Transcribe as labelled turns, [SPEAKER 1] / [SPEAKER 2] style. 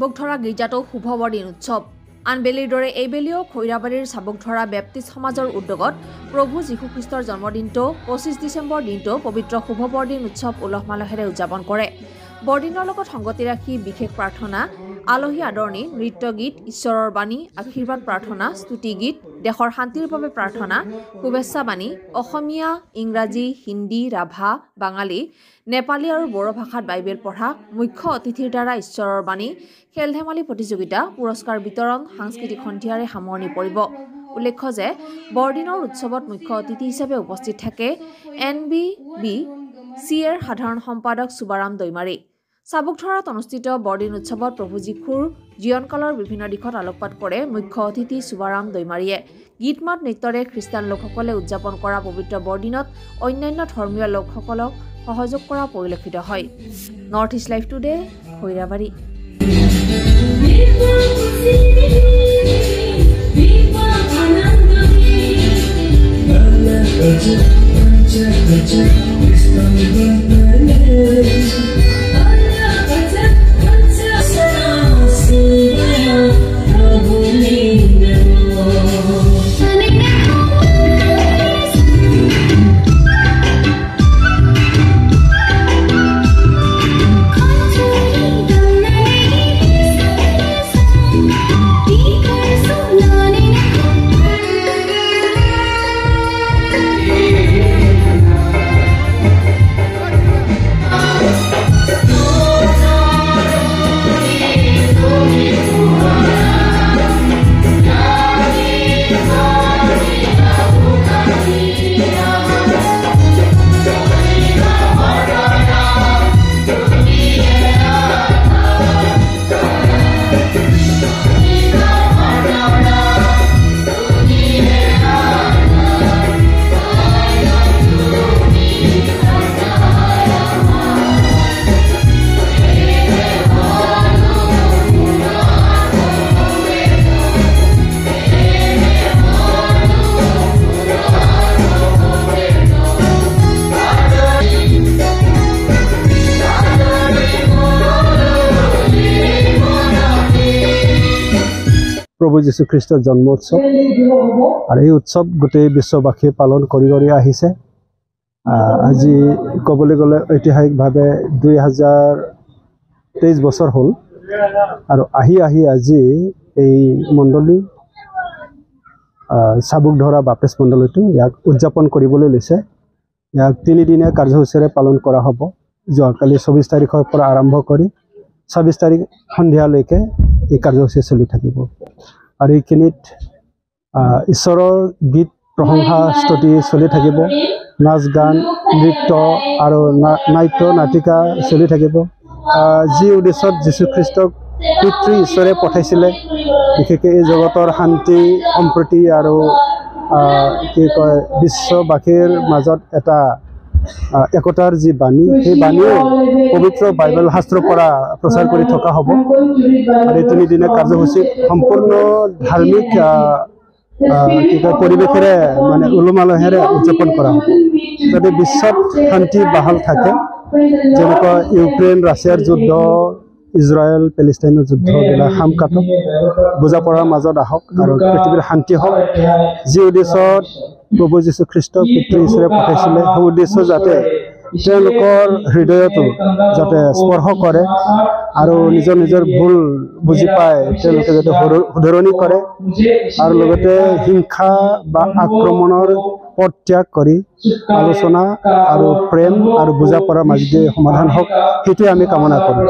[SPEAKER 1] চাবুকধৰা গীৰ্জাতো শুভ বৰদিন উৎসৱ আনবেলিৰ দৰে এইবেলিও খৈৰাবাৰীৰ চাবুকধৰা বেপ্টিষ্ট সমাজৰ উদ্যোগত প্ৰভু যীশুখ্ৰীষ্টৰ জন্মদিনটো 25 ডিচেম্বৰ দিনটো পবিত্ৰ শুভ বৰদিন উৎসৱ উলহ মালহেৰে উদযাপন কৰে। বৰদিনৰ লগত সংগতি ৰাখি বিশেষ প্ৰাৰ্থনা, আলহী আদৰণি, নৃত্য গীত, ঈশ্বৰৰ বাণী, আশীৰ্বাদ প্ৰাৰ্থনা, স্তুতি গীত, দেশৰ শান্তিৰ বাবে প্ৰাৰ্থনা, শুভেচ্ছা বাণী, অসমীয়া, ইংৰাজী, হিন্দী, ৰাভা, বাঙালী, নেপালী আৰু বড়ো ভাষাত বাইবেল পঢ়া, মুখ্য অতিথিৰ দ্বাৰা ঈশ্বৰৰ বাণী, খেল ধেমালি প্ৰতিযোগিতা, পুৰস্কাৰ বিতৰণ, সাংস্কৃতিক সন্ধিয়াৰে সামৰণি পৰিব। উল্লেখ্য যে বৰদিনৰ উৎসৱত মুখ্য অতিথি হিচাপে উপস্থিত থাকে NBBCৰ সাধাৰণ সম্পাদক সুবাৰাম দৈমাৰী। চাবুকধৰাত অনুষ্ঠিত বৰদিন উৎসৱত প্ৰভু যীশুৰ জীৱনকালৰ বিভিন্ন দিশত আলোকপাত কৰে মুখ্য অতিথি সুবাৰাম দৈমাৰীয়ে। গীত মাত নৃত্যৰে খ্ৰীষ্টান লোকসকলে উদযাপন কৰা পবিত্ৰ বৰদিনত অন্যান্য ধৰ্মীয় লোকসকলক সহযোগ কৰা পৰিলক্ষিত হয়। North east live today, Khoirabari.
[SPEAKER 2] প্ৰভু যীশুখ্ৰীষ্টৰ জন্ম উৎসৱ আৰু এই উৎসৱ গোটেই বিশ্ববাসীয়ে পালন কৰি আহিছে। আজি ক'বলৈ গ'লে ঐতিহাসিকভাৱে 2023 বছৰ হ'ল আৰু আহি আজি এই মণ্ডলী চাবুকধৰা বাপ্টিষ্ট মণ্ডলীটো ইয়াক উদযাপন কৰিবলৈ লৈছে। ইয়াক 3 দিনীয়া কাৰ্যসূচীৰে পালন কৰা হ'ব। যোৱাকালি 24 তাৰিখৰ পৰা আৰম্ভ কৰি 26 তাৰিখ সন্ধিয়ালৈকে এই কাৰ্যসূচী চলি থাকিব। আৰু এইখিনিত ঈশ্বৰৰ গীত প্ৰশংসা স্তুতি চলি থাকিব, নাচ গান, নৃত্য আৰু নাট্য নাটিকা চলি থাকিব। যি উদ্দেশ্যত যীশুখ্ৰীষ্টক পিতৃ ঈশ্বৰে পঠাইছিলে, বিশেষকৈ এই জগতৰ শান্তি সম্প্ৰীতি আৰু কি কয় বিশ্ববাসীৰ মাজত এটা একতাৰ যি বাণী, সেই বাণীও পবিত্ৰ বাইবেল শাস্ত্ৰৰ পৰা প্ৰচাৰ কৰি থকা হ'ব। আৰু এই 3 দিনীয়া কাৰ্যসূচী সম্পূৰ্ণ ধাৰ্মিক কি কয় পৰিৱেশেৰে মানে উলহ-মালহেৰে উদযাপন কৰা হ'ব, যাতে বিশ্বত শান্তি বাহাল থাকে। যেনেকুৱা ইউক্ৰেইন ৰাছিয়াৰ যুদ্ধ, ইজৰাইল পেলেষ্টাইনৰ যুদ্ধবিলাক সামকাটক, বুজাপৰাৰ মাজত আহক আৰু পৃথিৱীৰ শান্তি হওক। যি উদ্দেশ্যত প্ৰভু যীশুখ্ৰীষ্টক পিতৃ ঈশ্বৰে পঠাইছিলে, সেই উদ্দেশ্য যাতে তেওঁলোকৰ হৃদয়তো যাতে স্পৰ্শ কৰে আৰু নিজৰ ভুল বুজি পাই তেওঁলোকে যাতে শুধৰণি কৰে আৰু লগতে হিংসা বা আক্ৰমণৰ পথ ত্যাগ কৰি আলোচনা আৰু প্ৰেম আৰু বুজাপৰাৰ মাজেদি সমাধান হওক, সেইটোৱে আমি কামনা কৰোঁ।